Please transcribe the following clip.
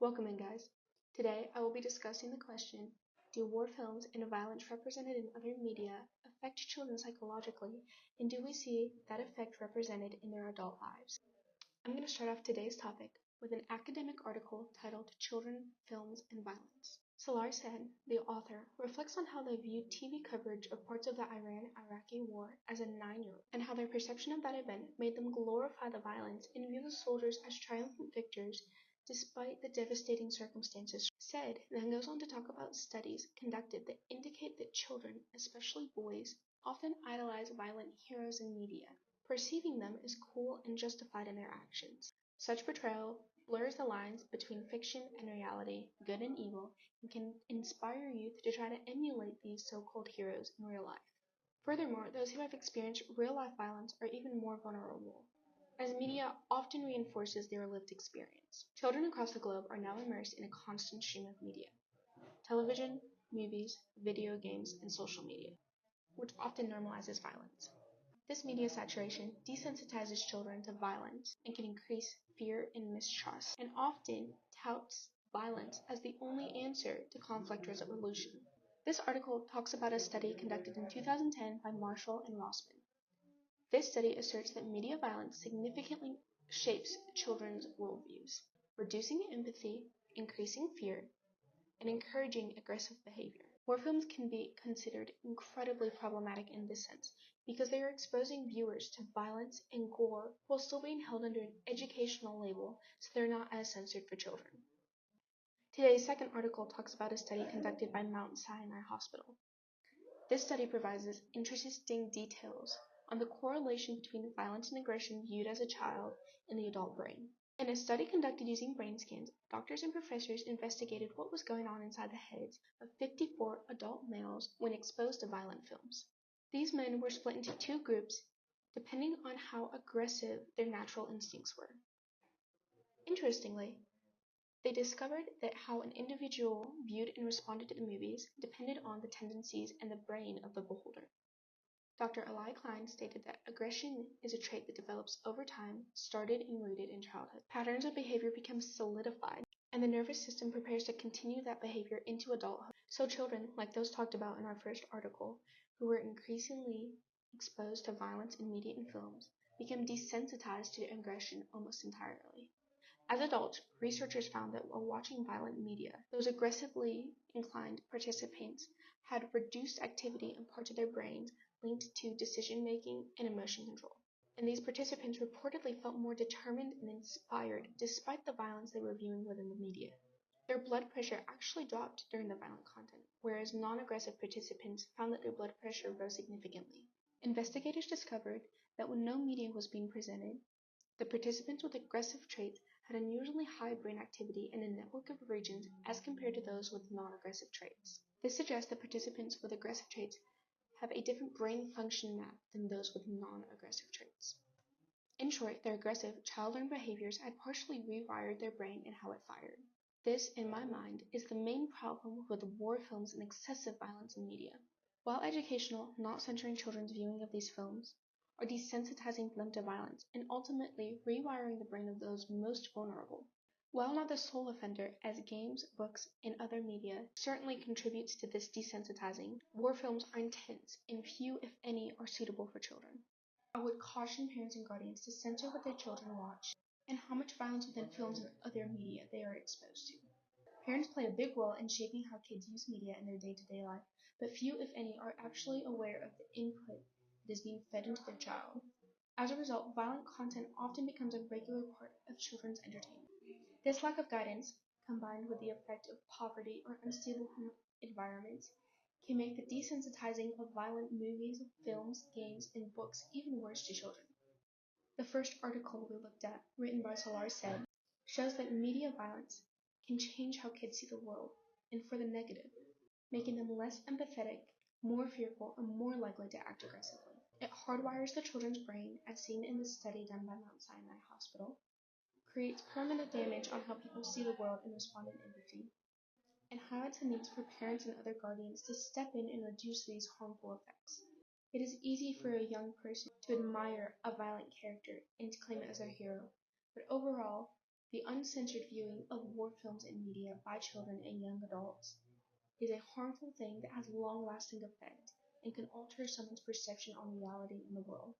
Welcome in, guys. Today I will be discussing the question: do war films and violence represented in other media affect children psychologically, and do we see that effect represented in their adult lives? I'm going to start off today's topic with an academic article titled Children, Films, and Violence. Salar said, the author, reflects on how they viewed TV coverage of parts of the Iran-Iraqi war as a 9-year-old, and how their perception of that event made them glorify the violence and view the soldiers as triumphant victors despite the devastating circumstances. Said then goes on to talk about studies conducted that indicate that children, especially boys, often idolize violent heroes in media, perceiving them as cool and justified in their actions. Such portrayal blurs the lines between fiction and reality, good and evil, and can inspire youth to try to emulate these so-called heroes in real life. Furthermore, those who have experienced real-life violence are even more vulnerable, as media often reinforces their lived experience. Children across the globe are now immersed in a constant stream of media: television, movies, video games, and social media, which often normalizes violence. This media saturation desensitizes children to violence and can increase fear and mistrust, and often touts violence as the only answer to conflict resolution. This article talks about a study conducted in 2010 by Marshall and Rossman. This study asserts that media violence significantly shapes children's worldviews, reducing empathy, increasing fear, and encouraging aggressive behavior. War films can be considered incredibly problematic in this sense because they are exposing viewers to violence and gore while still being held under an educational label, so they're not as censored for children. Today's second article talks about a study conducted by Mount Sinai Hospital. This study provides interesting details on the correlation between violence and aggression viewed as a child in the adult brain. In a study conducted using brain scans, doctors and professors investigated what was going on inside the heads of 54 adult males when exposed to violent films. These men were split into two groups depending on how aggressive their natural instincts were. Interestingly, they discovered that how an individual viewed and responded to the movies depended on the tendencies and the brain of the beholder. Dr. Eli Klein stated that aggression is a trait that develops over time, started and rooted in childhood. Patterns of behavior become solidified, and the nervous system prepares to continue that behavior into adulthood. So children, like those talked about in our first article, who were increasingly exposed to violence in media and films, become desensitized to aggression almost entirely. As adults, researchers found that while watching violent media, those aggressively inclined participants had reduced activity in parts of their brains linked to decision-making and emotion control. And these participants reportedly felt more determined and inspired despite the violence they were viewing within the media. Their blood pressure actually dropped during the violent content, whereas non-aggressive participants found that their blood pressure rose significantly. Investigators discovered that when no media was being presented, the participants with aggressive traits had unusually high brain activity in a network of regions as compared to those with non-aggressive traits. This suggests that participants with aggressive traits have a different brain function map than those with non-aggressive traits. In short, their aggressive, child-learned behaviors had partially rewired their brain and how it fired. This, in my mind, is the main problem with war films and excessive violence in media. While educational, not censoring children's viewing of these films, are desensitizing them to violence and ultimately rewiring the brain of those most vulnerable. While not the sole offender, as games, books, and other media certainly contributes to this desensitizing, war films are intense and few, if any, are suitable for children. I would caution parents and guardians to censor what their children watch and how much violence within films and other media they are exposed to. Parents play a big role in shaping how kids use media in their day-to-day life, but few, if any, are actually aware of the input that is being fed into their child. As a result, violent content often becomes a regular part of children's entertainment. This lack of guidance, combined with the effect of poverty or unstable home environments, can make the desensitizing of violent movies, films, games, and books even worse to children. The first article we looked at, written by Salar said, shows that media violence can change how kids see the world, and for the negative, making them less empathetic, more fearful, and more likely to act aggressively. It hardwires the children's brain, as seen in the study done by Mount Sinai Hospital, creates permanent damage on how people see the world and respond in empathy, and highlights the needs for parents and other guardians to step in and reduce these harmful effects. It is easy for a young person to admire a violent character and to claim it as their hero, but overall, The uncensored viewing of war films and media by children and young adults is a harmful thing that has long lasting effect and can alter someone's perception on reality in the world.